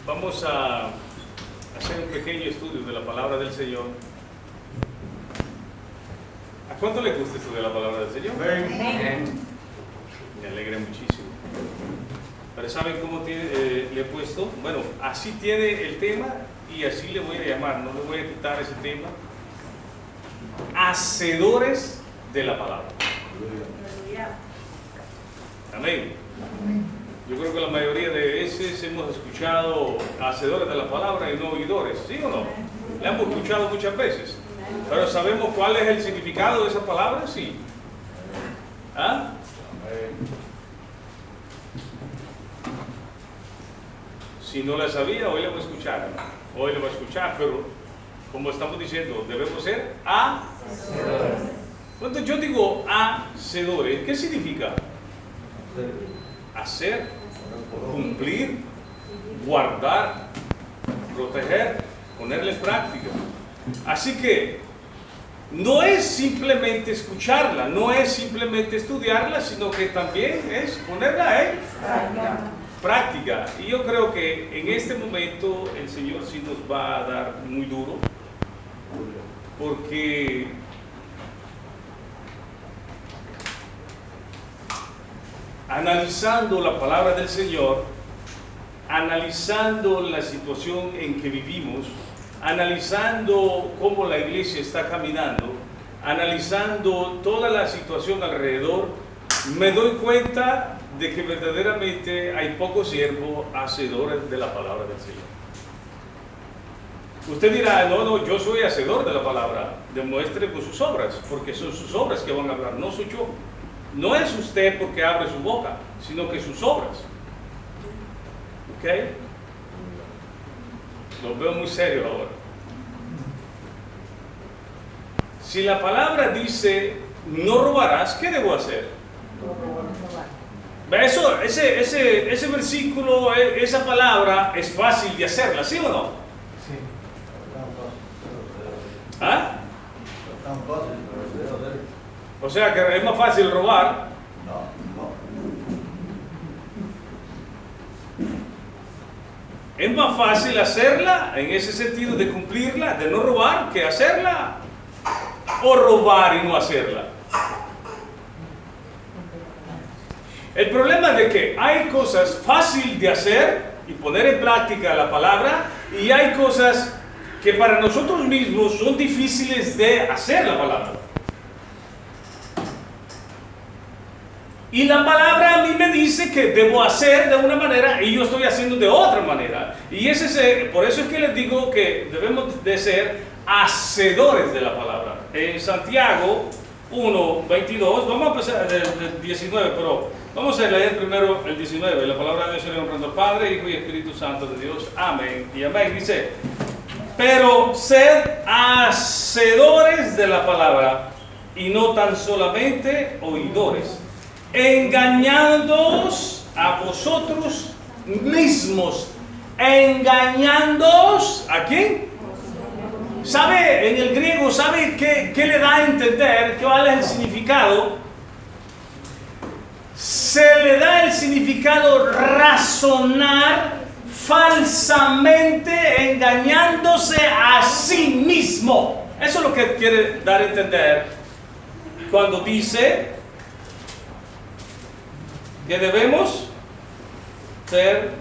Vamos a hacer un pequeño estudio de la palabra del Señor. ¿A cuánto le gusta estudiar la palabra del Señor? Me alegra muchísimo. Pero ¿saben cómo le he puesto? Bueno, así tiene el tema y así le voy a llamar, no le voy a quitar ese tema. Hacedores de la palabra. Amén. Yo creo que la mayoría de veces hemos escuchado hacedores de la palabra y no oidores, ¿sí o no? La hemos escuchado muchas veces, pero ¿sabemos cuál es el significado de esa palabra? Sí. ¿Ah? Si no la sabía, hoy la va a escuchar. Hoy la va a escuchar, pero como estamos diciendo, debemos ser hacedores. Cuando yo digo hacedores, ¿qué significa? Hacer, cumplir, guardar, proteger, ponerle en práctica. Así que no es simplemente escucharla, no es simplemente estudiarla, sino que también es ponerla en práctica. Y yo creo que en este momento el Señor sí nos va a dar muy duro, porque analizando la palabra del Señor, analizando la situación en que vivimos, analizando cómo la iglesia está caminando, analizando toda la situación alrededor, me doy cuenta de que verdaderamente hay pocos siervos hacedores de la palabra del Señor. Usted dirá, no, yo soy hacedor de la palabra. Demuestre con sus obras, porque son sus obras que van a hablar, no soy yo. No es usted porque abre su boca, sino que sus obras. ¿Ok? Lo veo muy serio ahora. Si la palabra dice, no robarás, ¿qué debo hacer? Ese versículo, esa palabra es fácil de hacerla, ¿sí o no? Sí. ¿Ah? Tan fácil, pero O sea que es más fácil robar. no. Es más fácil hacerla, en ese sentido de cumplirla, de no robar, que hacerla. O robar y no hacerla. El problema es de que hay cosas fáciles de hacer y poner en práctica la palabra, y hay cosas que para nosotros mismos son difíciles de hacer la palabra. Y la palabra a mí me dice que debo hacer de una manera y yo estoy haciendo de otra manera. Y por eso es que les digo que debemos de ser hacedores de la palabra. En Santiago 1:22, vamos a empezar del 19, pero vamos a leer primero el 19. La palabra de Dios se le honra al Padre, Hijo y Espíritu Santo de Dios. Amén y amén. Dice, pero sed hacedores de la palabra y no tan solamente oidores, engañándoos a vosotros mismos. Engañándoos, ¿a quién? ¿Sabe en el griego, sabe qué le da a entender? ¿Cuál es el significado? Se le da el significado razonar falsamente, engañándose a sí mismo. Eso es lo que quiere dar a entender cuando dice que debemos ser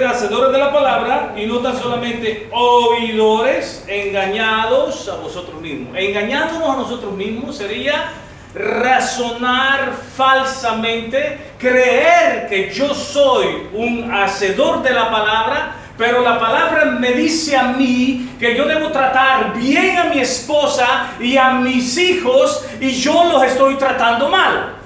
hacedores de la palabra y no tan solamente oidores, engañados a vosotros mismos. Engañándonos a nosotros mismos sería razonar falsamente, creer que yo soy un hacedor de la palabra, pero la palabra me dice a mí que yo debo tratar bien a mi esposa y a mis hijos y yo los estoy tratando mal.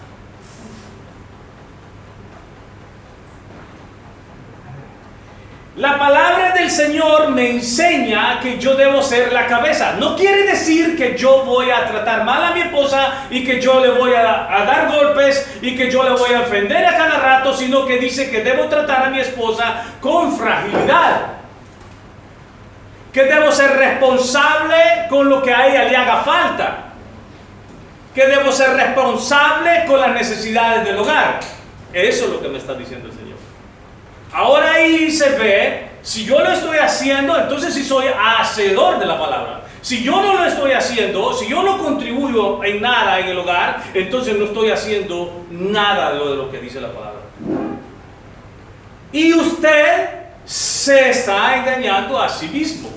La palabra del Señor me enseña que yo debo ser la cabeza. No quiere decir que yo voy a tratar mal a mi esposa y que yo le voy a dar golpes y que yo le voy a ofender a cada rato, sino que dice que debo tratar a mi esposa con fragilidad. Que debo ser responsable con lo que a ella le haga falta. que debo ser responsable con las necesidades del hogar. Eso es lo que me está diciendo el Señor. Ahora ahí se ve, si yo lo estoy haciendo, entonces sí soy hacedor de la palabra. Si yo no lo estoy haciendo, si yo no contribuyo en nada en el hogar, entonces no estoy haciendo nada de lo que dice la palabra. Y usted se está engañando a sí mismo.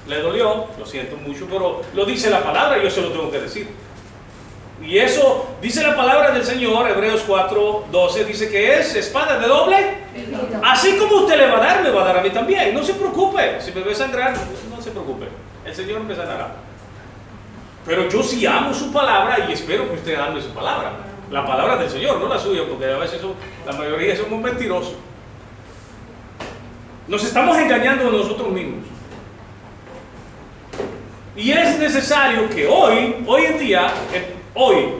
Le dolió, lo siento mucho, pero lo dice la palabra y yo se lo tengo que decir. Y eso dice la palabra del Señor, Hebreos 4:12, dice que es espada de doble. Así como usted le va a dar, me va a dar a mí también. No se preocupe, si me ve sangrar, no se preocupe. El Señor me sanará. Pero yo sí amo su palabra y espero que usted ame su palabra. La palabra del Señor, no la suya, porque a veces la mayoría somos mentirosos. Nos estamos engañando a nosotros mismos. Y es necesario que hoy en día, hoy,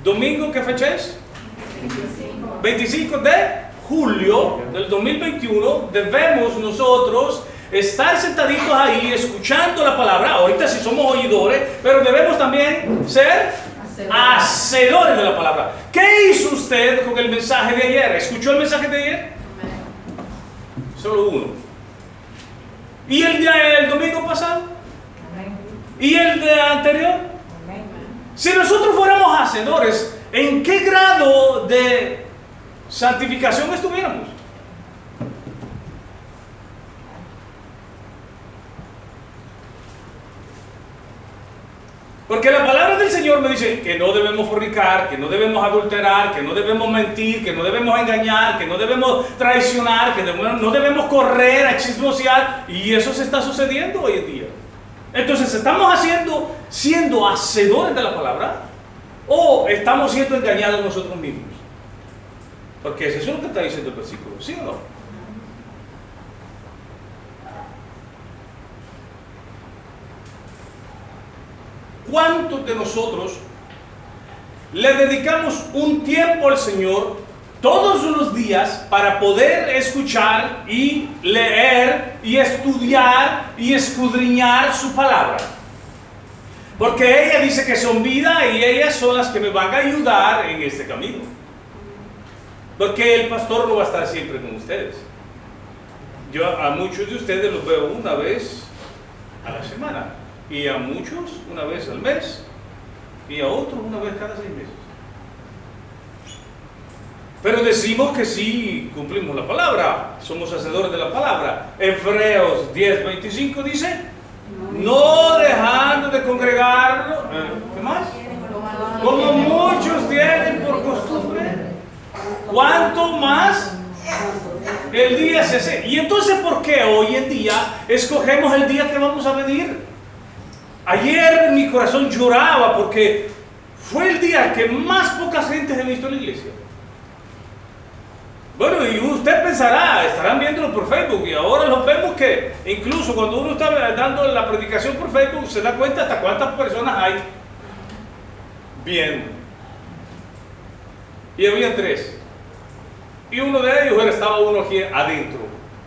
domingo, ¿qué fecha es? 25 de julio del 2021, debemos nosotros estar sentaditos ahí escuchando la palabra. Ahorita sí somos oidores, pero debemos también ser hacedores de la palabra. ¿Qué hizo usted con el mensaje de ayer? ¿Escuchó el mensaje de ayer? Solo uno. ¿Y el domingo pasado? ¿Y el de anterior? Si nosotros fuéramos hacedores, ¿en qué grado de santificación estuviéramos? Porque la palabra del Señor me dice que no debemos fornicar, que no debemos adulterar, que no debemos mentir, que no debemos engañar, que no debemos traicionar, que no debemos correr a chismosear. Y eso se está sucediendo hoy en día. Entonces, ¿estamos siendo hacedores de la palabra? ¿O estamos siendo engañados nosotros mismos? Porque eso es lo que está diciendo el versículo, ¿sí o no? ¿Cuántos de nosotros le dedicamos un tiempo al Señor todos los días para poder escuchar y leer y estudiar y escudriñar su palabra? Porque ella dice que son vida y ellas son las que me van a ayudar en este camino. Porque el pastor no va a estar siempre con ustedes. Yo a muchos de ustedes los veo una vez a la semana. Y a muchos una vez al mes, y a otros una vez cada 6 meses. Pero decimos que sí cumplimos la palabra, somos hacedores de la palabra. Hebreos 10:25 dice, no dejando de congregarlo, ¿qué más? Como muchos tienen por costumbre, ¿cuánto más el día se hace? Y entonces, ¿por qué hoy en día escogemos el día que vamos a venir? Ayer mi corazón lloraba porque fue el día que más pocas gentes he visto en la iglesia. Bueno, y usted pensará, estarán viéndolo por Facebook, y ahora lo vemos que incluso cuando uno está dando la predicación por Facebook, se da cuenta hasta cuántas personas hay viendo. Y había 3. Y uno de ellos estaba uno aquí adentro,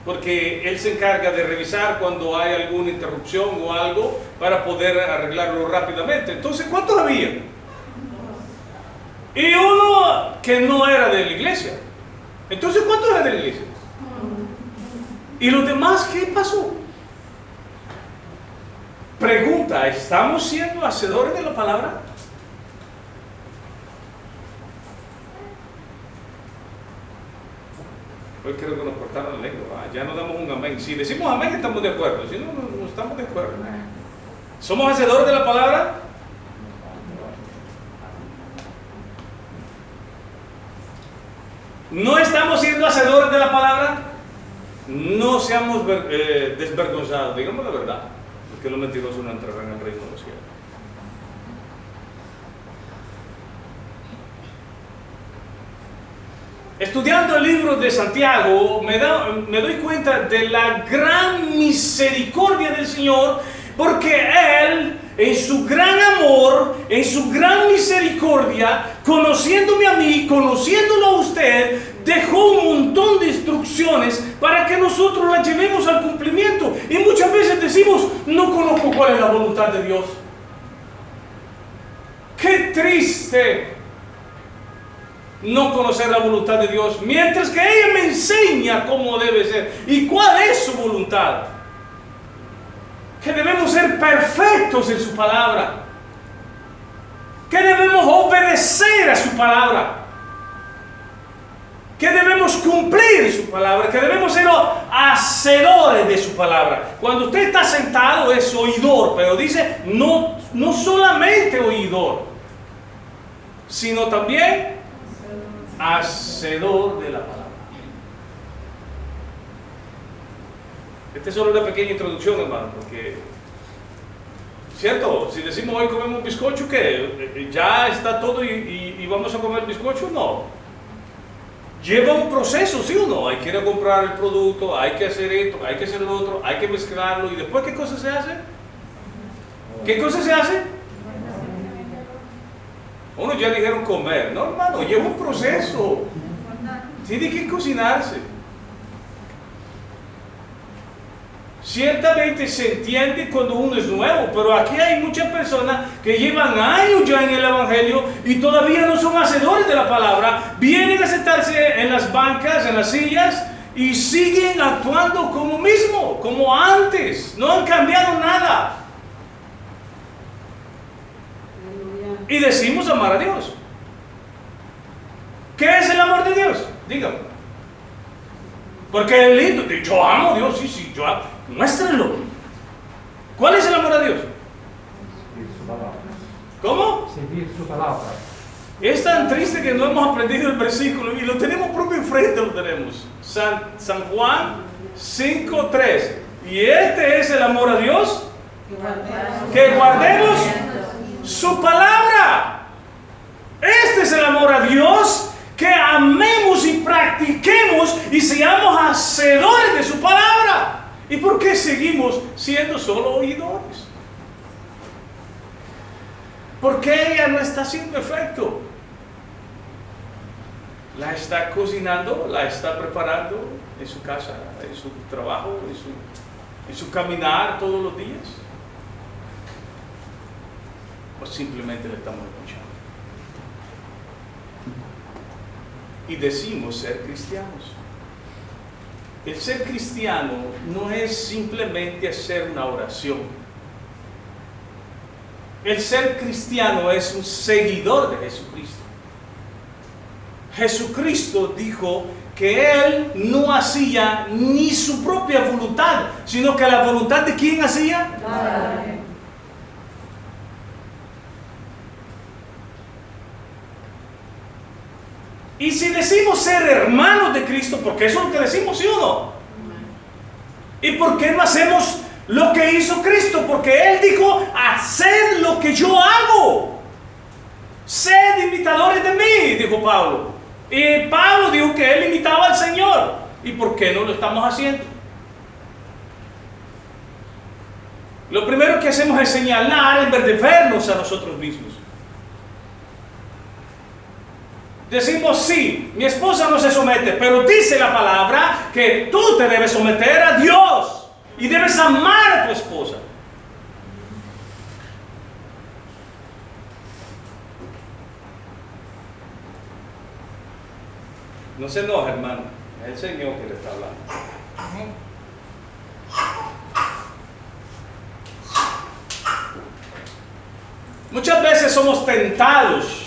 porque él se encarga de revisar cuando hay alguna interrupción o algo para poder arreglarlo rápidamente. Entonces, ¿cuántos había? Y uno que no era de la iglesia. Entonces, ¿cuántos eran de la iglesia? ¿Y los demás qué pasó? Pregunta, ¿estamos siendo hacedores de la palabra? Hoy creo que nos cortaron la lengua. Ya no damos un amén. Si decimos amén, estamos de acuerdo. Si no, no estamos de acuerdo. ¿Somos hacedores de la palabra? ¿No estamos siendo hacedores de la palabra? No seamos desvergonzados. Digamos la verdad. Porque los mentirosos no entrarán en el reino de los cielos. Estudiando el libro de Santiago, me doy cuenta de la gran misericordia del Señor, porque Él, en su gran amor, en su gran misericordia, conociéndome a mí, conociéndolo a usted, dejó un montón de instrucciones para que nosotros las llevemos al cumplimiento. Y muchas veces decimos, no conozco cuál es la voluntad de Dios. Qué triste no conocer la voluntad de Dios, mientras que ella me enseña cómo debe ser y cuál es su voluntad. Que debemos ser perfectos en su palabra, que debemos obedecer a su palabra, que debemos cumplir su palabra, que debemos ser hacedores de su palabra. Cuando usted está sentado es oidor, pero dice no solamente oidor, sino también hacedor de la palabra. Esta es solo una pequeña introducción, hermano, porque, ¿cierto? Si decimos hoy comemos bizcocho, ¿qué? ¿Ya está todo y vamos a comer bizcocho? No. Lleva un proceso, ¿sí o no? Hay que ir a comprar el producto, hay que hacer esto, hay que hacer lo otro, hay que mezclarlo, y después, ¿qué cosa se hace? ¿Qué cosa se hace? Unos ya dijeron comer. No, hermano, lleva un proceso. Tiene que cocinarse. Ciertamente se entiende cuando uno es nuevo, pero aquí hay muchas personas que llevan años ya en el Evangelio y todavía no son hacedores de la palabra. Vienen a sentarse en las bancas, en las sillas, y siguen actuando como mismo, como antes. No han cambiado nada. Y decimos amar a Dios. ¿Qué es el amor de Dios? Dígame. Porque es lindo. Yo amo a Dios, sí, yo amo. Muéstrenlo. ¿Cuál es el amor a Dios? Seguir su palabra. ¿Cómo? Seguir su palabra. Es tan triste que no hemos aprendido el versículo y lo tenemos propio enfrente, lo tenemos. San Juan 5:3. Y este es el amor a Dios, que guardemos su palabra. Este es el amor a Dios, que amemos y practiquemos y seamos hacedores de su palabra. ¿Y por qué seguimos siendo solo oidores? Porque ella no está haciendo efecto. La está cocinando, la está preparando en su casa, en su trabajo, en su caminar todos los días. O simplemente le estamos escuchando. Y decimos ser cristianos. El ser cristiano no es simplemente hacer una oración. El ser cristiano es un seguidor de Jesucristo. Jesucristo dijo que Él no hacía ni su propia voluntad, sino que la voluntad de ¿quién hacía? Padre. Y si decimos ser hermanos de Cristo, porque eso es lo que decimos, ¿sí o no? ¿Y por qué no hacemos lo que hizo Cristo? Porque Él dijo, haced lo que yo hago. Sed imitadores de mí, dijo Pablo. Y Pablo dijo que él imitaba al Señor. ¿Y por qué no lo estamos haciendo? Lo primero que hacemos es señalar en vez de vernos a nosotros mismos. Decimos, sí, mi esposa no se somete, pero dice la palabra que tú te debes someter a Dios y debes amar a tu esposa. No se enoja, hermano, es el Señor que le está hablando. Muchas veces somos tentados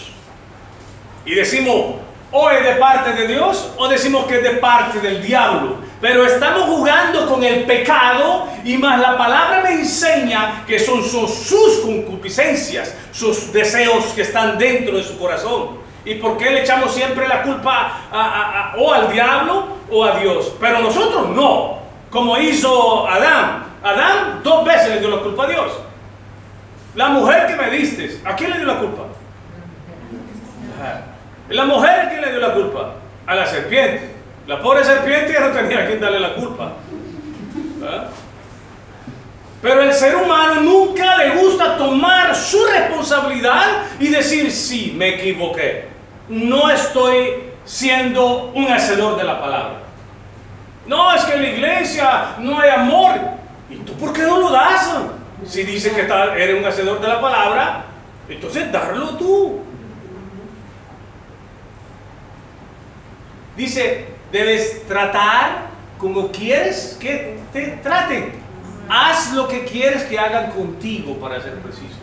y decimos, o es de parte de Dios, o decimos que es de parte del diablo. Pero estamos jugando con el pecado, y más la palabra me enseña que son sus concupiscencias, sus deseos que están dentro de su corazón. ¿Y por qué le echamos siempre la culpa o al diablo o a Dios? Pero nosotros no, como hizo Adán. Adán 2 veces le dio la culpa a Dios. La mujer que me diste, ¿a quién le dio la culpa? La mujer, ¿a quién le dio la culpa? A la serpiente. La pobre serpiente ya no tenía a quien darle la culpa. ¿Verdad? Pero el ser humano nunca le gusta tomar su responsabilidad y decir, sí, me equivoqué. No estoy siendo un hacedor de la palabra. No, es que en la iglesia no hay amor. ¿Y tú por qué no lo das? Si dice que eres un hacedor de la palabra, Entonces, darlo tú. Dice, debes tratar como quieres que te traten. Haz lo que quieres que hagan contigo, para ser preciso.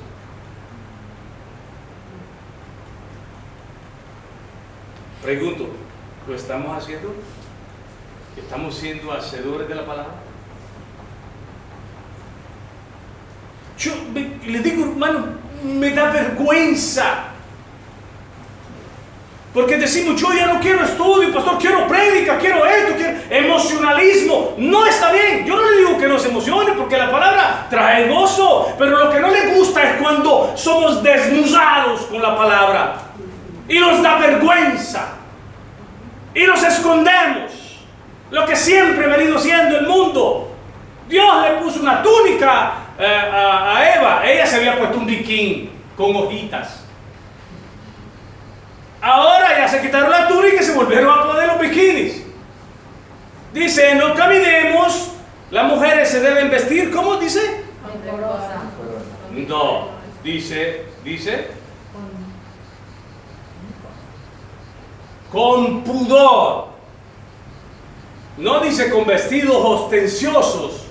Pregunto, ¿lo estamos haciendo? ¿Estamos siendo hacedores de la palabra? Yo les digo, hermano, me da vergüenza. Porque decimos, yo ya no quiero estudio, pastor, quiero prédica, quiero esto, quiero emocionalismo. No está bien. Yo no le digo que no se emocione, porque la palabra trae gozo. Pero lo que no le gusta es cuando somos desnudados con la palabra. Y nos da vergüenza. Y nos escondemos. Lo que siempre ha venido siendo el mundo. Dios le puso una túnica a Eva. Ella se había puesto un bikini con hojitas. Ahora ya se quitaron la túnica y se volvieron a poner los bikinis. Dice, no caminemos. Las mujeres se deben vestir, ¿cómo dice? No, dice con pudor. No dice con vestidos ostenciosos,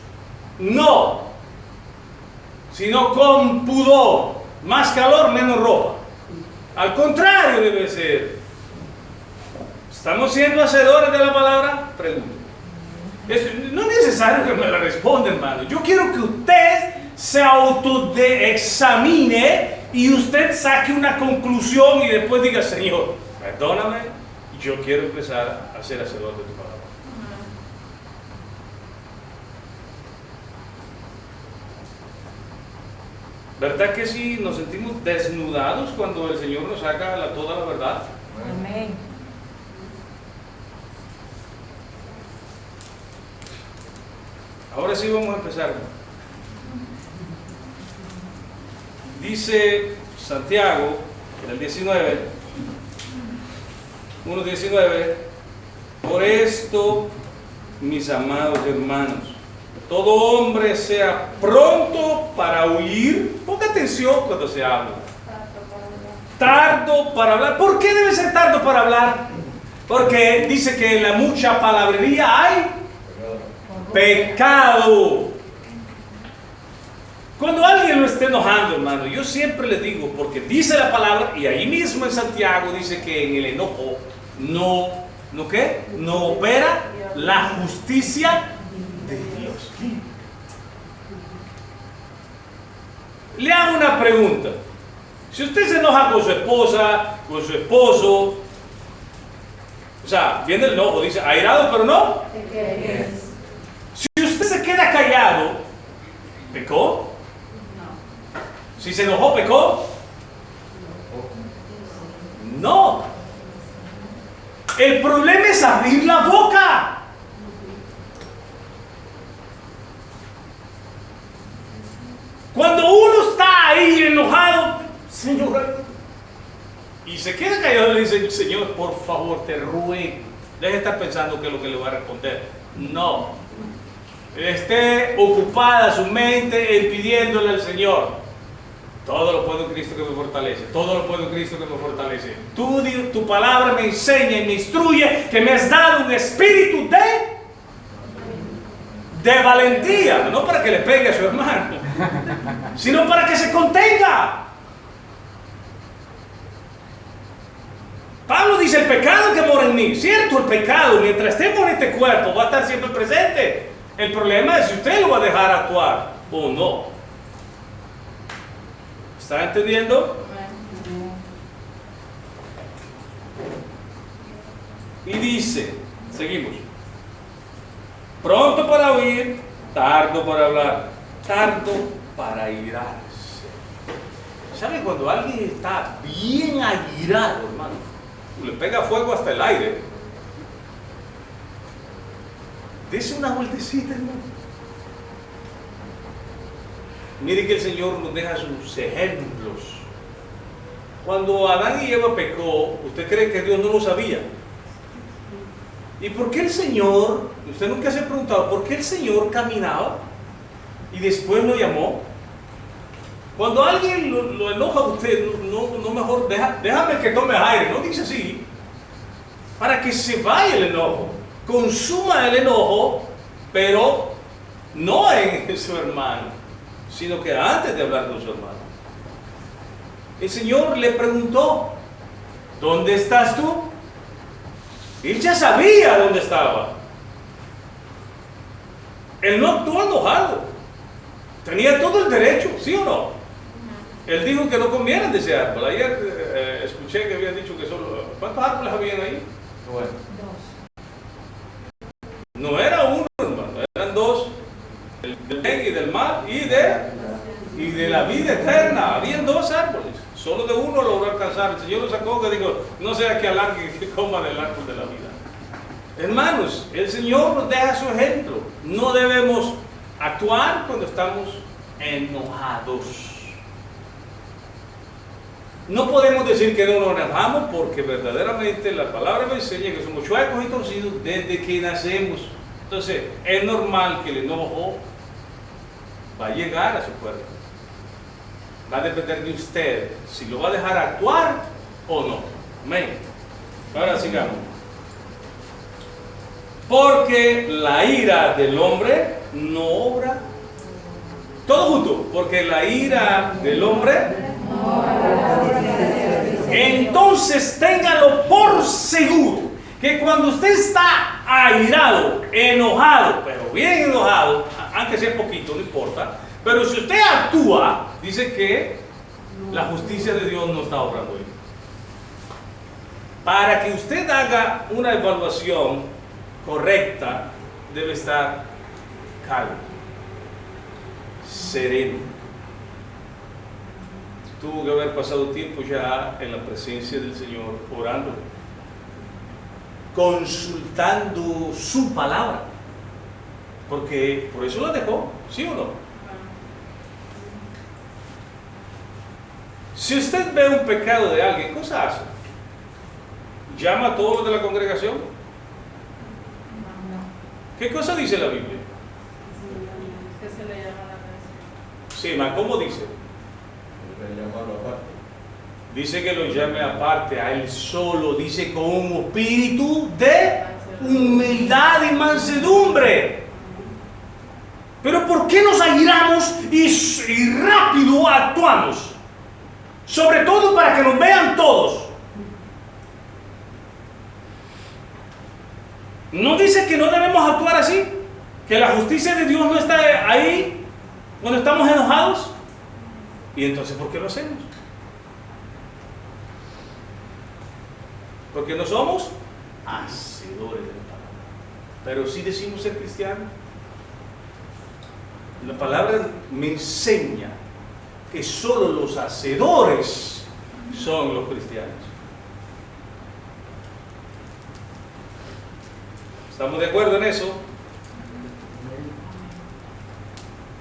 no, sino con pudor. Más calor, menos ropa. Al contrario debe ser. ¿Estamos siendo hacedores de la palabra? Pregunto. No es necesario que me la responda, hermano. Yo quiero que usted se autoexamine y usted saque una conclusión y después diga, Señor, perdóname, yo quiero empezar a ser hacedor de tu palabra. ¿Verdad que sí nos sentimos desnudados cuando el Señor nos saca toda la verdad? Amén. Ahora sí vamos a empezar. Dice Santiago, en el 19, 1:19, por esto, mis amados hermanos, todo hombre sea pronto para oír. Ponga atención cuando se habla. Tardo para hablar. ¿Por qué debe ser tardo para hablar? Porque dice que en la mucha palabrería hay pecado. Cuando alguien lo esté enojando, hermano, yo siempre le digo, porque dice la palabra, y ahí mismo en Santiago dice que en el enojo no opera la justicia de Dios. Le hago una pregunta. Si usted se enoja con su esposa, con su esposo, o sea, viene el enojo, dice, airado pero no. Si usted se queda callado, ¿pecó? Si se enojó, ¿pecó? No. El problema es abrir la boca. Cuando uno está ahí enojado, Señor, y se queda callado y le dice, Señor, por favor, te ruego, deje de estar pensando que es lo que le va a responder. No. Esté ocupada su mente en pidiéndole al Señor. Todo lo puedo en Cristo que me fortalece. Todo lo puedo en Cristo que me fortalece. Tu palabra me enseña y me instruye que me has dado un espíritu de valentía. No para que le pegue a su hermano, sino para que se contenga. Pablo dice, el pecado que mora en mí. Cierto, el pecado, mientras estemos en este cuerpo, va a estar siempre presente. El problema es si usted lo va a dejar actuar o no. ¿Está entendiendo? Y dice, seguimos. Pronto para oír, tardo para hablar, tardo para irarse. ¿Sabe cuando alguien está bien airado, hermano? Le pega fuego hasta el aire. Dese una vueltecita, hermano. Mire que el Señor nos deja sus ejemplos. Cuando Adán y Eva pecó, ¿usted cree que Dios no lo sabía? ¿Y por qué el Señor, usted nunca se ha preguntado, por qué el Señor caminaba y después lo llamó? Cuando alguien lo enoja a usted, no mejor déjame que tome aire, no dice así, para que se vaya el enojo, consuma el enojo, pero no en su hermano, sino que antes de hablar con su hermano. El Señor le preguntó, ¿dónde estás tú? Él ya sabía dónde estaba. Él no actuó enojado. Tenía todo el derecho, ¿sí o no? Él dijo que no comieran de ese árbol. Ayer escuché que habían dicho que solo... ¿Cuántos árboles habían ahí? Bueno. No era uno, hermano, eran dos. El del bien y del mal y de la vida eterna. Habían dos árboles. Solo de uno logró alcanzar. El Señor lo sacó, que dijo, no sea que alargue que coma del árbol de la vida. Hermanos, el Señor nos deja su ejemplo. No debemos actuar cuando estamos enojados. No podemos decir que no nos enojamos porque verdaderamente la palabra me enseña que somos chuecos y torcidos desde que nacemos. Entonces, es normal que el enojo va a llegar a su cuerpo. Va a depender de usted si lo va a dejar actuar o no. Amén. Ahora sigamos. Porque la ira del hombre no obra. Todo junto. Porque la ira del hombre. Entonces téngalo por seguro que cuando usted está airado, enojado, pero bien enojado, aunque sea poquito, no importa, pero si usted actúa, dice que la justicia de Dios no está obrando ahí. Para que usted haga una evaluación correcta, debe estar calmo, sereno. Tuvo que haber pasado tiempo ya en la presencia del Señor, orando, consultando su palabra, porque por eso la dejó, ¿sí o no? Si usted ve un pecado de alguien, ¿qué cosa hace? ¿Llama a todos los de la congregación? ¿Qué cosa dice la Biblia? Que se le llama la atención. Sí, ma, ¿cómo dice? Dice que lo llame aparte a él solo, dice con un espíritu de humildad y mansedumbre. Pero ¿por qué nos airamos y rápido actuamos? Sobre todo para que nos vean todos. ¿No dice que no debemos actuar así? ¿Que la justicia de Dios no está ahí cuando estamos enojados? ¿Y entonces por qué lo hacemos? Porque no somos hacedores de la palabra. Pero sí decimos ser cristianos. La palabra me enseña que solo los hacedores son los cristianos. ¿Estamos de acuerdo en eso?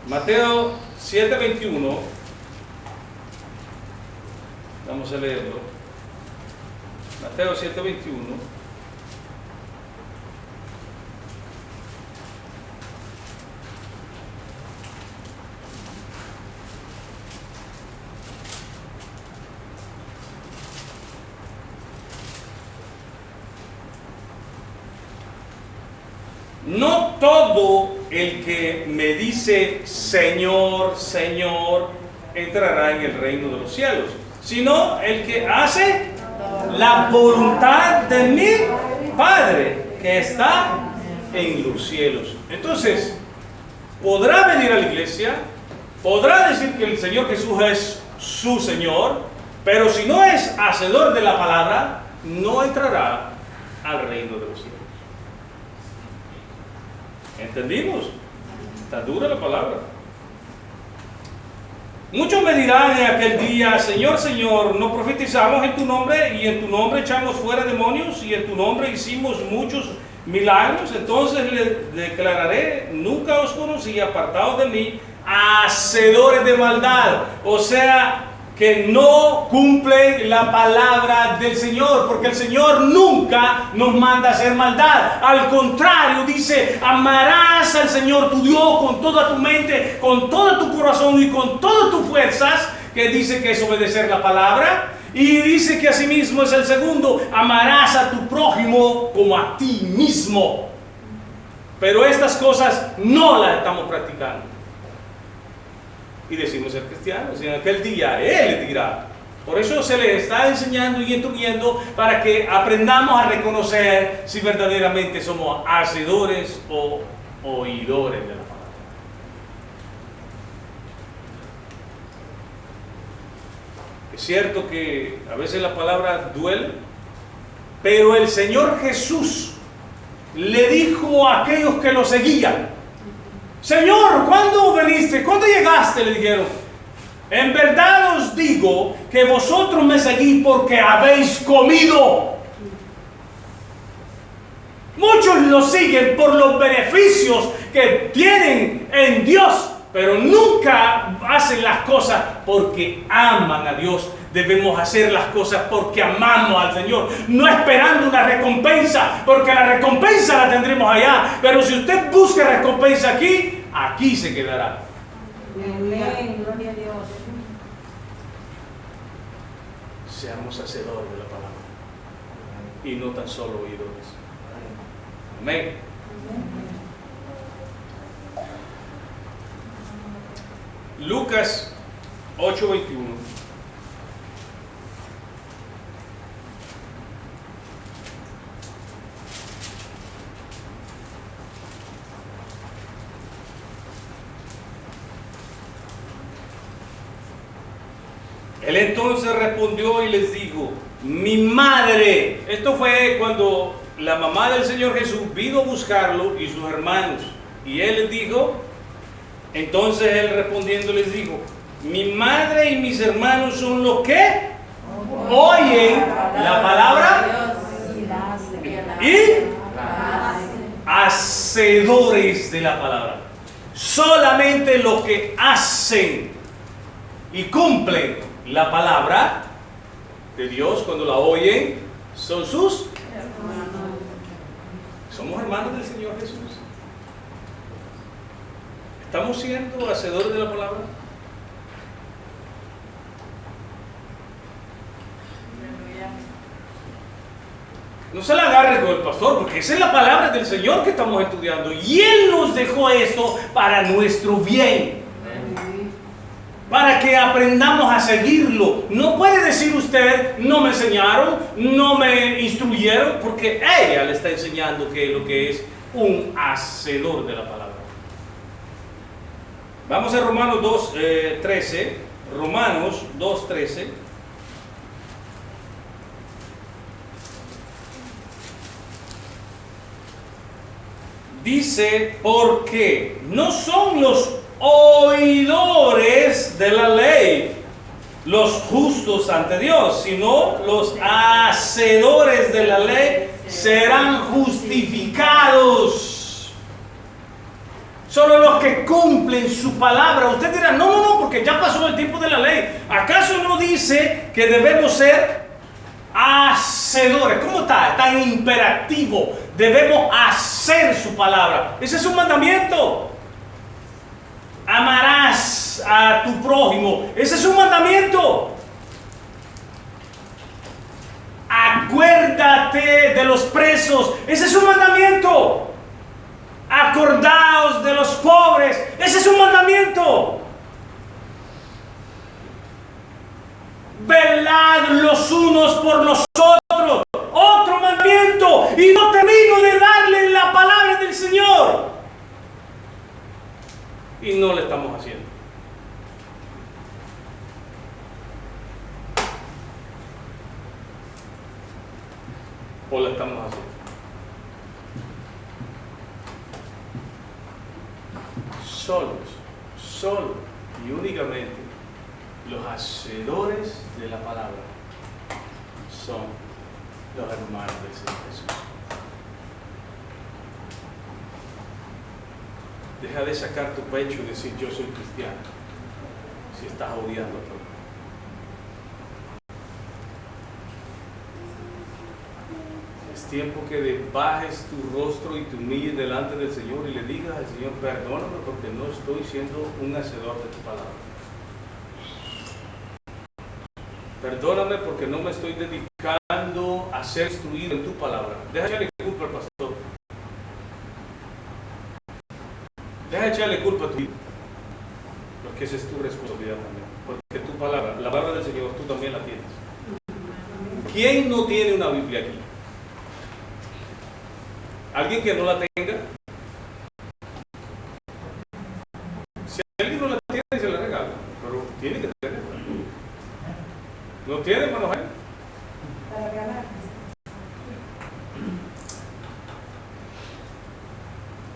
Mateo 7:21. Vamos a leerlo. Mateo 7:21. No todo el que me dice Señor, Señor, entrará en el reino de los cielos, sino el que hace la voluntad de mi Padre que está en los cielos. Entonces, podrá venir a la iglesia, podrá decir que el Señor Jesús es su Señor, pero si no es hacedor de la palabra, no entrará al reino de los cielos. ¿Entendimos? Está dura la palabra. Muchos me dirán en aquel día, Señor, Señor, no profetizamos en tu nombre, y en tu nombre echamos fuera demonios, y en tu nombre hicimos muchos milagros. Entonces les declararé, nunca os conocí, apartados de mí, hacedores de maldad. O sea, que no cumplen la palabra del Señor, porque el Señor nunca nos manda a hacer maldad. Al contrario, dice, amarás al Señor tu Dios con toda tu mente, con todo tu corazón y con todas tus fuerzas, que dice que es obedecer la palabra. Y dice que asimismo es el segundo, amarás a tu prójimo como a ti mismo. Pero estas cosas no las estamos practicando. Y decimos ser cristianos. Y en aquel día Él les dirá. Por eso se les está enseñando y instruyendo para que aprendamos a reconocer si verdaderamente somos hacedores o oidores de la palabra. Es cierto que a veces la palabra duele, pero el Señor Jesús le dijo a aquellos que lo seguían: Señor, ¿cuándo veniste? ¿Cuándo llegaste? Le dijeron. En verdad os digo que vosotros me seguís porque habéis comido. Muchos lo siguen por los beneficios que tienen en Dios, pero nunca hacen las cosas porque aman a Dios. Debemos hacer las cosas porque amamos al Señor, no esperando una recompensa, porque la recompensa la tendremos allá. Pero si usted busca recompensa aquí, aquí se quedará. Amén, gloria a Dios. Seamos hacedores de la palabra y no tan solo oidores. Amén. Lucas 8:21. Él entonces respondió y les dijo: mi madre. Esto fue cuando la mamá del Señor Jesús vino a buscarlo y sus hermanos. Y él les dijo, entonces él respondiendo les dijo: mi madre y mis hermanos son los que oyen la palabra y hacedores de la palabra. Solamente los que hacen y cumplen la palabra de Dios cuando la oyen son sus hermanos. Somos hermanos del Señor Jesús. ¿Estamos siendo hacedores de la palabra? No se la agarre con el pastor, porque esa es la palabra del Señor que estamos estudiando. Y Él nos dejó esto para nuestro bien. Para que aprendamos a seguirlo. No puede decir usted, no me enseñaron, no me instruyeron, porque ella le está enseñando que lo que es un hacedor de la palabra. Vamos a Romanos 2:13. Romanos 2:13. Dice, porque no son los oidores de la ley los justos ante Dios, sino los hacedores de la ley serán justificados. Solo los que cumplen su palabra. Usted dirá, no, porque ya pasó el tiempo de la ley. ¿Acaso no dice que debemos ser hacedores? ¿Cómo está? Está en imperativo. Debemos hacer su palabra. Ese es un mandamiento. Amarás a tu prójimo. Ese es un mandamiento. Acuérdate de los presos. Ese es un mandamiento. Acordaos de los pobres. Ese es un mandamiento. Velad los unos por los otros. Otro mandamiento. Y no termino de darle la palabra del Señor. Y no lo estamos haciendo. ¿O lo estamos haciendo? Solo y únicamente los hacedores de la palabra son los hermanos del Señor Jesús. Deja de sacar tu pecho y decir yo soy cristiano si estás odiando a todo. Es tiempo que bajes tu rostro y te humilles delante del Señor y le digas al Señor, perdóname porque no estoy siendo un hacedor de tu palabra. Perdóname porque no me estoy dedicando a ser instruido en tu palabra. Deja echarle culpa al pastor. Deja echarle culpa a tu vida. Porque esa es tu responsabilidad también. Porque tu palabra, la palabra del Señor, tú también la tienes. ¿Quién no tiene una Biblia aquí? ¿Alguien que no la tenga? Si alguien no la tiene, se la regala. Pero tiene que tenerla. ¿No tiene, hermano Jaime? Para ganar.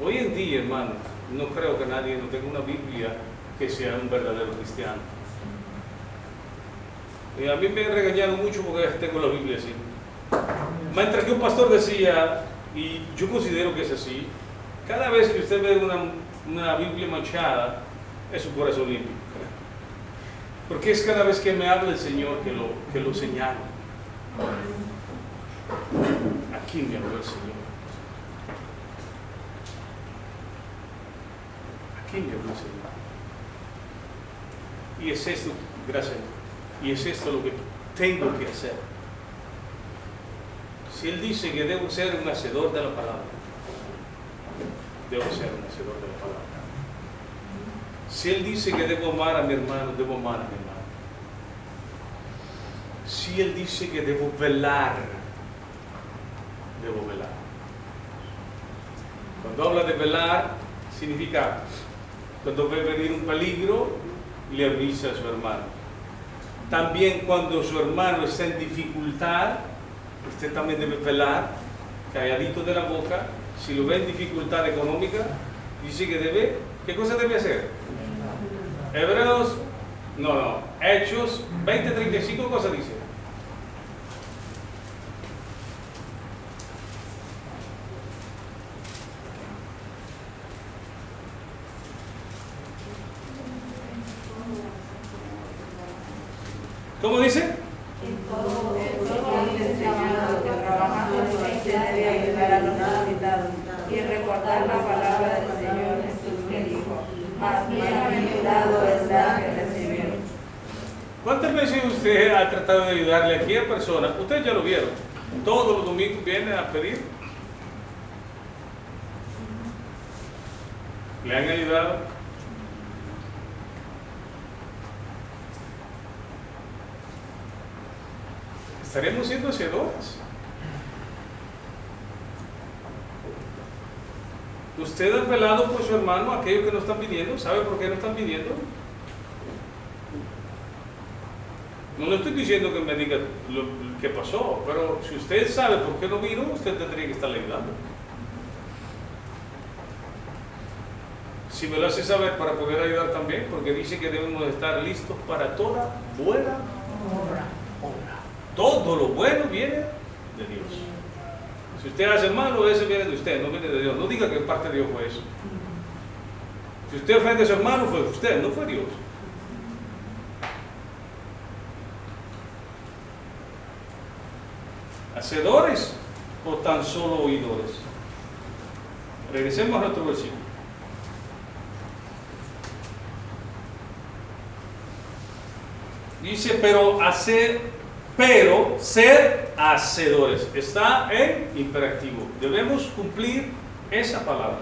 Hoy en día, hermano, no creo que nadie no tenga una Biblia que sea un verdadero cristiano. Y a mí me regañaron mucho porque tengo la Biblia así. Mientras que un pastor decía, y yo considero que es así, cada vez que usted ve una Biblia manchada, es su corazón limpio. Porque es cada vez que me habla el Señor que lo señala. Aquí me habló el Señor. Aquí me habló el Señor. Y es esto, gracias. Y es esto lo que tengo que hacer. Si Él dice que debo ser un hacedor de la palabra, debo ser un hacedor de la palabra. Si Él dice que debo amar a mi hermano, debo amar a mi hermano. Si Él dice que debo velar, debo velar. Cuando habla de velar, significa cuando ve venir un peligro, le avisa a su hermano. También cuando su hermano está en dificultad, usted también debe velar, calladito de la boca. Si lo ve en dificultad económica, dice que debe, ¿qué cosa debe hacer? Hechos 20:35, cosa dice. ¿Cómo dice? Y recordar la palabra del Señor Jesús que dijo, más bienaventurado es la que recibieron. ¿Cuántas veces usted ha tratado de ayudarle a cualquier persona? Ustedes ya lo vieron. Todos los domingos vienen a pedir. ¿Le han ayudado? Estaremos siendo hacedores. Usted ha velado por su hermano, aquellos que no están viniendo. ¿Sabe por qué no están viniendo? No le estoy diciendo que me diga lo que pasó, pero si usted sabe por qué no vino, usted tendría que estarle ayudando. Si me lo hace saber para poder ayudar también, porque dice que debemos estar listos para toda buena obra. Todo lo bueno viene de Dios. Si usted hace malo, ese viene de usted, no viene de Dios. No diga que parte de Dios fue eso. Si usted ofende a su hermano, fue usted, no fue Dios. ¿Hacedores o tan solo oidores? Regresemos a nuestro versículo. Dice, pero ser hacedores. Está en imperativo. Debemos cumplir esa palabra.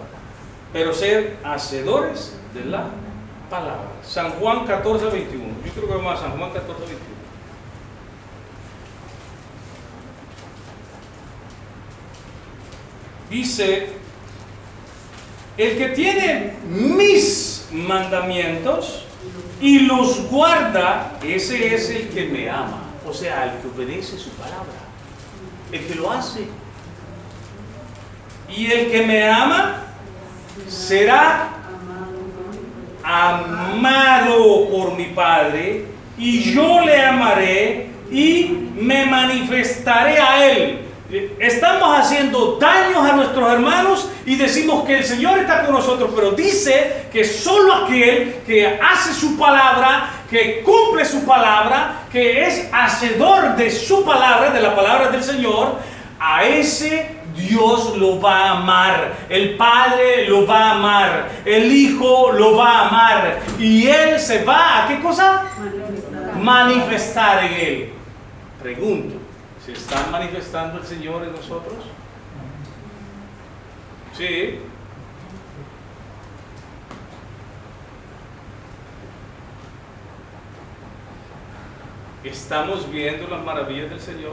Pero ser hacedores de la palabra. San Juan 14:21. Yo creo que vamos a San Juan 14:21. Dice, el que tiene mis mandamientos y los guarda, ese es el que me ama. O sea, el que obedece su palabra, el que lo hace. Y el que me ama será amado por mi Padre, y yo le amaré y me manifestaré a él. Estamos haciendo daños a nuestros hermanos y decimos que el Señor está con nosotros, pero dice que solo aquel que hace su palabra, que cumple su palabra, que es hacedor de su palabra, de la palabra del Señor, a ese Dios lo va a amar, el Padre lo va a amar, el Hijo lo va a amar y Él se va a ¿qué cosa? Manifestar en Él. Pregunto, ¿se está manifestando el Señor en nosotros? Sí. Estamos viendo las maravillas del Señor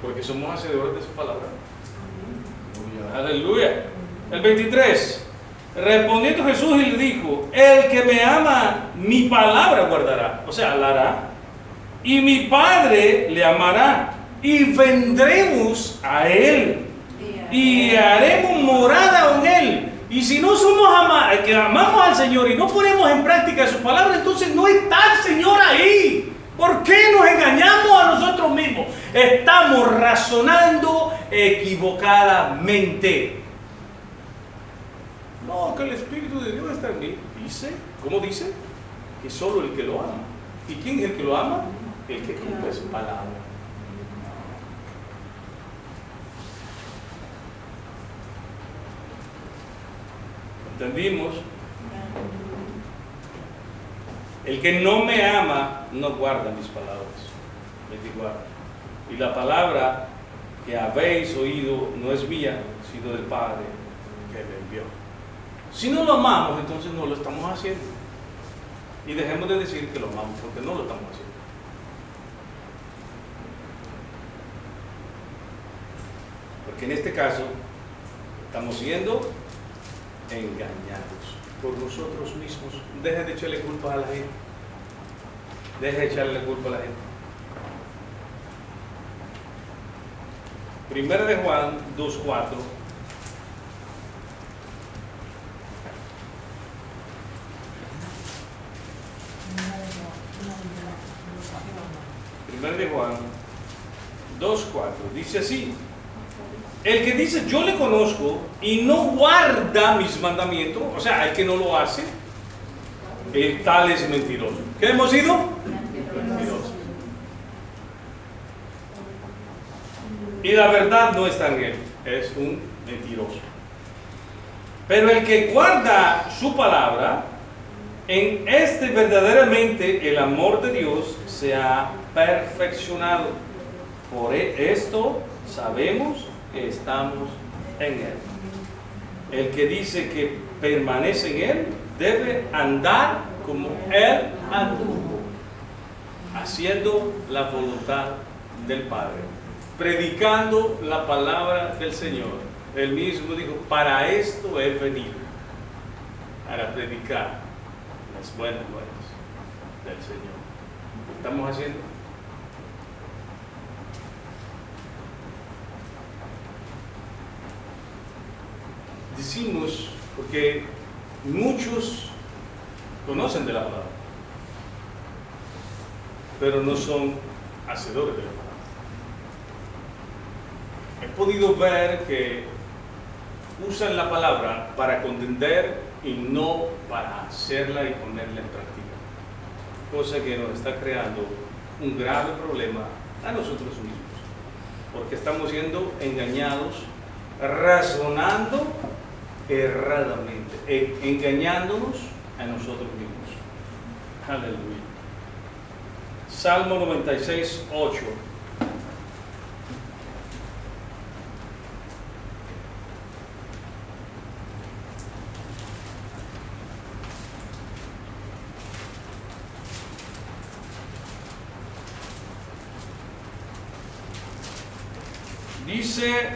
porque somos hacedores de su palabra. Aleluya. El 23. Respondiendo Jesús y le dijo: el que me ama, mi palabra guardará, o sea, la hará, y mi Padre le amará, y vendremos a Él, y haremos morada en Él. Y si no somos que amamos al Señor y no ponemos en práctica su palabra, entonces no está el Señor ahí. ¿Por qué nos engañamos a nosotros mismos? Estamos razonando equivocadamente. No, que el Espíritu de Dios está en mí. Dice, ¿cómo dice? Que solo el que lo ama. ¿Y quién es el que lo ama? El que cumple su palabra. ¿Entendimos? El que no me ama no guarda mis palabras. 24. Y la palabra que habéis oído no es mía, sino del Padre que me envió. Si no lo amamos, entonces no lo estamos haciendo. Y dejemos de decir que lo amamos, porque no lo estamos haciendo. Porque en este caso estamos siendo engañados por nosotros mismos. Deje de echarle culpa a la gente. Deje de echarle culpa a la gente. Primera de Juan 2:4. Primera de Juan 2:4 dice así: el que dice yo le conozco y no guarda mis mandamientos, o sea, el que no lo hace, el tal es mentiroso. ¿Qué hemos sido? Mentirosos. Y la verdad no está en él, es un mentiroso. Pero el que guarda su palabra, en este verdaderamente el amor de Dios se ha perfeccionado. Por esto sabemos que estamos en Él. El que dice que permanece en Él debe andar como Él anduvo, haciendo la voluntad del Padre, predicando la palabra del Señor. Él mismo dijo: para esto he venido, para predicar las buenas nuevas del Señor. ¿Qué estamos haciendo? Decimos, porque muchos conocen de la palabra, pero no son hacedores de la palabra. He podido ver que usan la palabra para contender y no para hacerla y ponerla en práctica, cosa que nos está creando un grave problema a nosotros mismos, porque estamos siendo engañados, razonando erradamente, engañándonos a nosotros mismos. Aleluya. Salmo 96:8. Dice: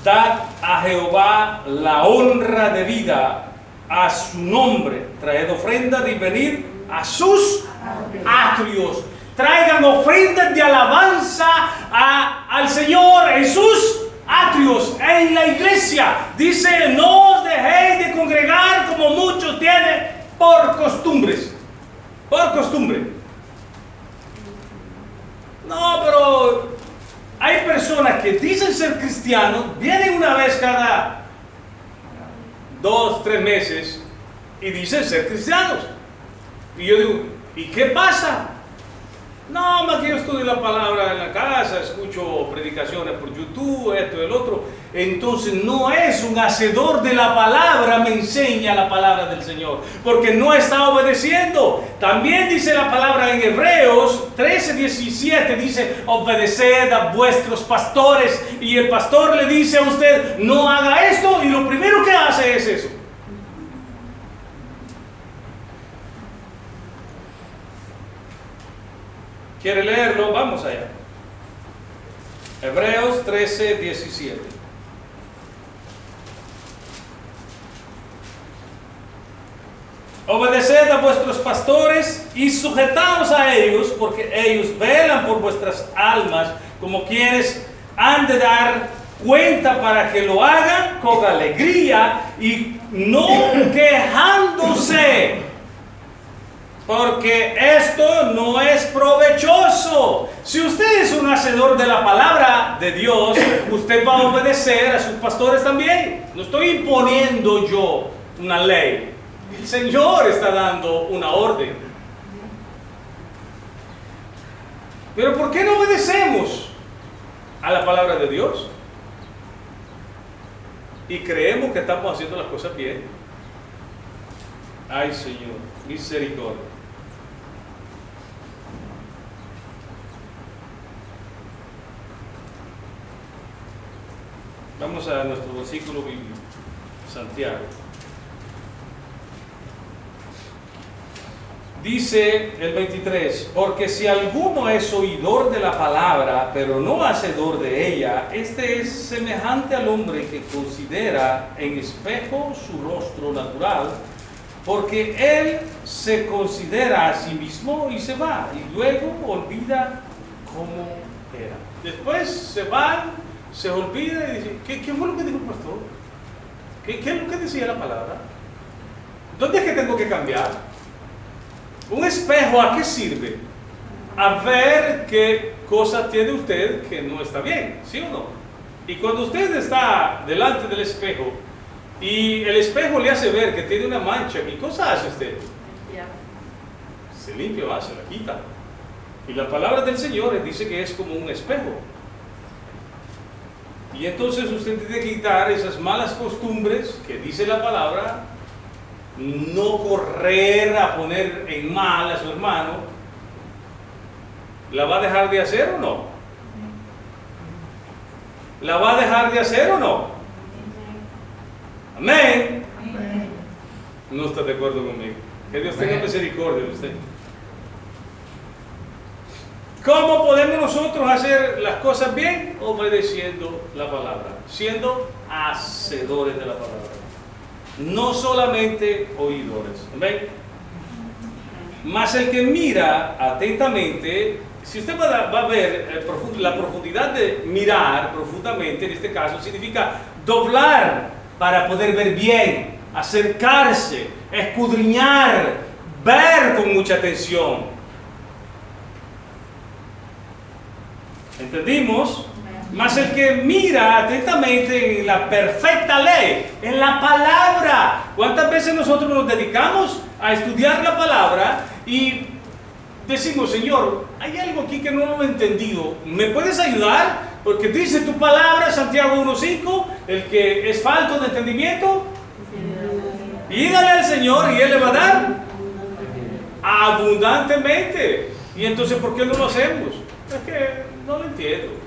dad a Jehová la honra de vida, a su nombre traed ofrendas y venid a sus atrios. Traigan ofrendas de alabanza al Señor en sus atrios, en la iglesia. Dice: no os dejéis de congregar como muchos tienen por costumbres. Por costumbre. No, pero hay personas que dicen ser cristianos, vienen una vez cada 2-3 meses y dicen ser cristianos. Y yo digo: ¿y qué pasa? No, más que yo estudio la palabra en la casa, escucho predicaciones por YouTube, esto y el otro. Entonces no es un hacedor de la palabra, me enseña la palabra del Señor, porque no está obedeciendo. También dice la palabra en Hebreos 13:17, dice, obedeced a vuestros pastores. Y el pastor le dice a usted, no haga esto, y lo primero que hace es eso. ¿Quiere leerlo? Vamos allá. Hebreos 13:17. Obedeced a vuestros pastores y sujetaos a ellos, porque ellos velan por vuestras almas, como quienes han de dar cuenta, para que lo hagan con alegría y no quejándose, porque esto no es provechoso. Si usted es un hacedor de la palabra de Dios, usted va a obedecer a sus pastores también. No estoy imponiendo yo una ley. El Señor está dando una orden. Pero ¿por qué no obedecemos a la palabra de Dios? Y creemos que estamos haciendo las cosas bien. Ay, Señor, misericordia. Vamos a nuestro versículo bíblico, Santiago. Dice el 23, porque si alguno es oidor de la palabra, pero no hacedor de ella, este es semejante al hombre que considera en espejo su rostro natural, porque él se considera a sí mismo y se va, y luego olvida cómo era. Después se van, se olvida y dice, ¿qué fue lo que dijo el pastor? ¿Qué es lo que decía la palabra? ¿Dónde es que tengo que cambiar? Un espejo, ¿a qué sirve? A ver qué cosa tiene usted que no está bien, ¿sí o no? Y cuando usted está delante del espejo y el espejo le hace ver que tiene una mancha, ¿qué cosa hace usted? Se limpia, se la quita. Y la palabra del Señor dice que es como un espejo. Y entonces usted tiene que quitar esas malas costumbres que dice la palabra. No correr a poner en mal a su hermano. ¿La va a dejar de hacer o no? ¿La va a dejar de hacer o no? Amén. No está de acuerdo conmigo. Que Dios tenga misericordia de usted. ¿Cómo podemos nosotros hacer las cosas bien? Obedeciendo la palabra, siendo hacedores de la palabra. No solamente oidores. ¿Ven? Mas el que mira atentamente, si usted va a ver la profundidad de mirar profundamente, en este caso, significa doblar para poder ver bien, acercarse, escudriñar, ver con mucha atención. ¿Entendimos? Mas el que mira atentamente en la perfecta ley, en la palabra. ¿Cuántas veces nosotros nos dedicamos a estudiar la palabra y decimos, Señor, hay algo aquí que no lo he entendido, ¿me puedes ayudar? Porque dice tu palabra, Santiago 1:5, el que es falto de entendimiento, pídale al Señor y Él le va a dar abundantemente. Y entonces, ¿por qué no lo hacemos? Es que no lo entiendo.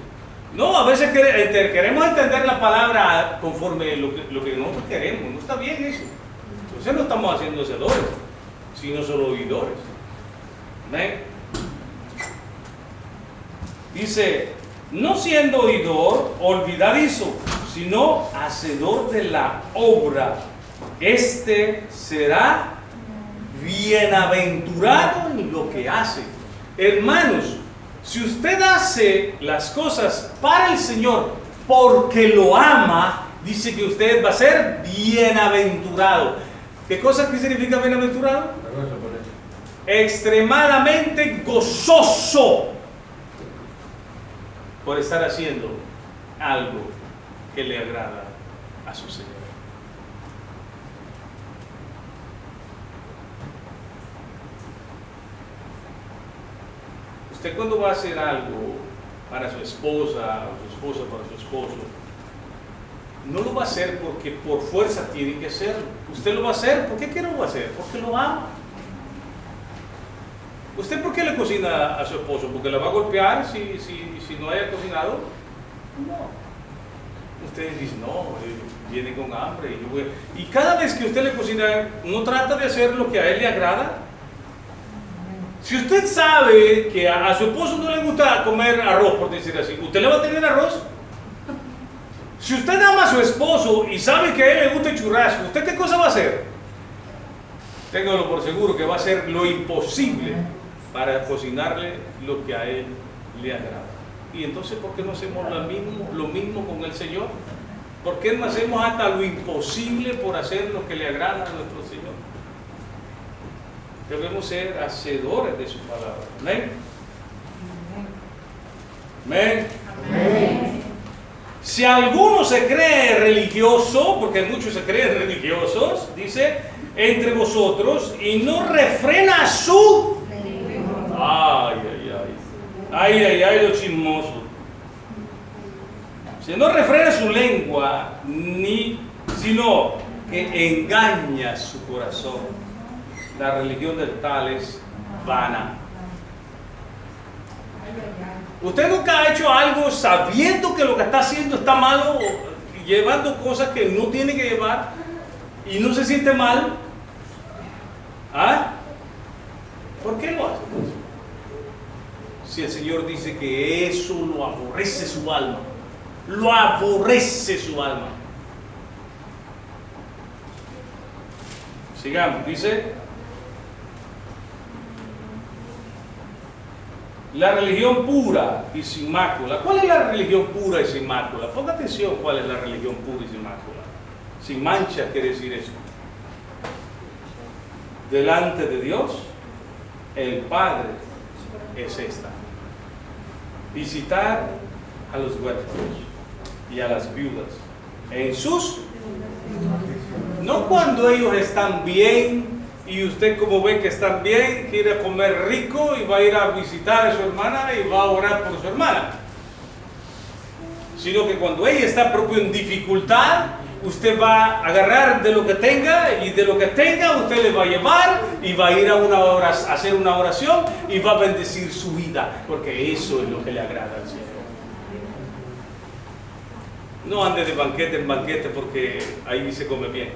No, a veces queremos entender la palabra conforme lo que nosotros queremos. No está bien eso. Entonces no estamos haciendo hacedores, sino solo oidores. ¿Ven? Dice, no siendo oidor olvidadizo, sino hacedor de la obra. Este será bienaventurado en lo que hace. Hermanos, si usted hace las cosas para el Señor porque lo ama, dice que usted va a ser bienaventurado. ¿Qué cosa que significa bienaventurado? Extremadamente gozoso por estar haciendo algo que le agrada a su Señor. usted cuando va a hacer algo para su esposa, o su esposa para su esposo, no lo va a hacer porque por fuerza tiene que hacerlo. Usted lo va a hacer, ¿por qué lo va a hacer? Porque lo ama. ¿Usted por qué le cocina a su esposo? ¿Porque la va a golpear si no haya cocinado? No. Usted dice, no, viene con hambre. Y cada vez que usted le cocina, ¿no trata de hacer lo que a él le agrada? Si usted sabe que a su esposo no le gusta comer arroz, por decir así, ¿usted le va a tener arroz? Si usted ama a su esposo y sabe que a él le gusta el churrasco, ¿usted qué cosa va a hacer? Téngalo por seguro que va a hacer lo imposible para cocinarle lo que a él le agrada. Y entonces, ¿por qué no hacemos lo mismo con el Señor? ¿Por qué no hacemos hasta lo imposible por hacer lo que le agrada a nuestro Señor? Debemos ser hacedores de su palabra. ¿Amén? ¿Amén? Amén. Si alguno se cree religioso, porque muchos se creen religiosos, dice, entre vosotros, y no refrena su... Ay, lo chismoso. Si no refrena su lengua, sino que engaña su corazón. La religión del tal es vana. Usted nunca ha hecho algo sabiendo que lo que está haciendo está malo, llevando cosas que no tiene que llevar y no se siente mal. ¿Ah? ¿Por qué lo hace? Si el Señor dice que eso lo aborrece su alma, lo aborrece su alma. Sigamos, dice, la religión pura y sin mácula. ¿Cuál es la religión pura y sin mácula? Ponga atención cuál es la religión pura y sin mácula. Sin mancha quiere decir esto. Delante de Dios, el Padre es esta: visitar a los huérfanos y a las viudas en sus... No cuando ellos están bien y usted, como ve que están bien, quiere comer rico y va a ir a visitar a su hermana y va a orar por su hermana, sino que cuando ella está propio en dificultad, usted va a agarrar de lo que tenga, y de lo que tenga usted le va a llevar y va a ir a hacer una oración y va a bendecir su vida, porque eso es lo que le agrada al Señor. No ande de banquete en banquete porque ahí se come bien.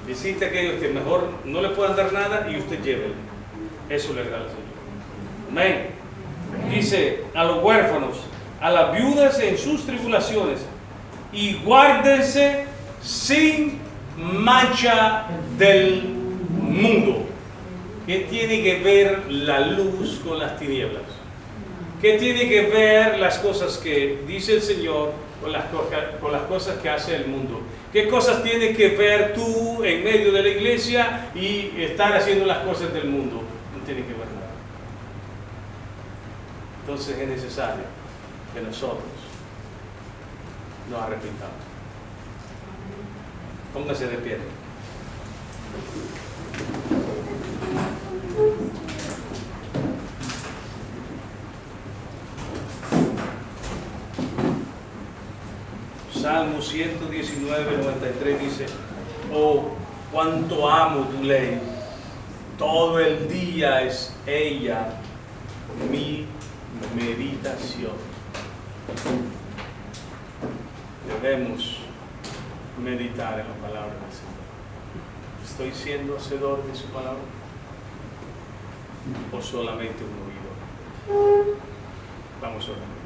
Visite a aquellos que mejor no le puedan dar nada y usted llévele. Eso le agrada al Señor. Amén. Dice a los huérfanos, a las viudas en sus tribulaciones, y guárdense sin mancha del mundo. ¿Qué tiene que ver la luz con las tinieblas? ¿Qué tiene que ver las cosas que dice el Señor con las cosas que hace el mundo? ¿Qué cosas tiene que ver tú en medio de la iglesia y estar haciendo las cosas del mundo? No tiene que ver nada. Entonces es necesario que nosotros nos arrepintamos. Póngase de pie. Salmo 119, 93 dice: oh, cuánto amo tu ley, todo el día es ella mi meditación. Debemos meditar en la palabra del Señor. ¿Estoy siendo hacedor de su palabra? ¿O solamente un oidor? Vamos a orar.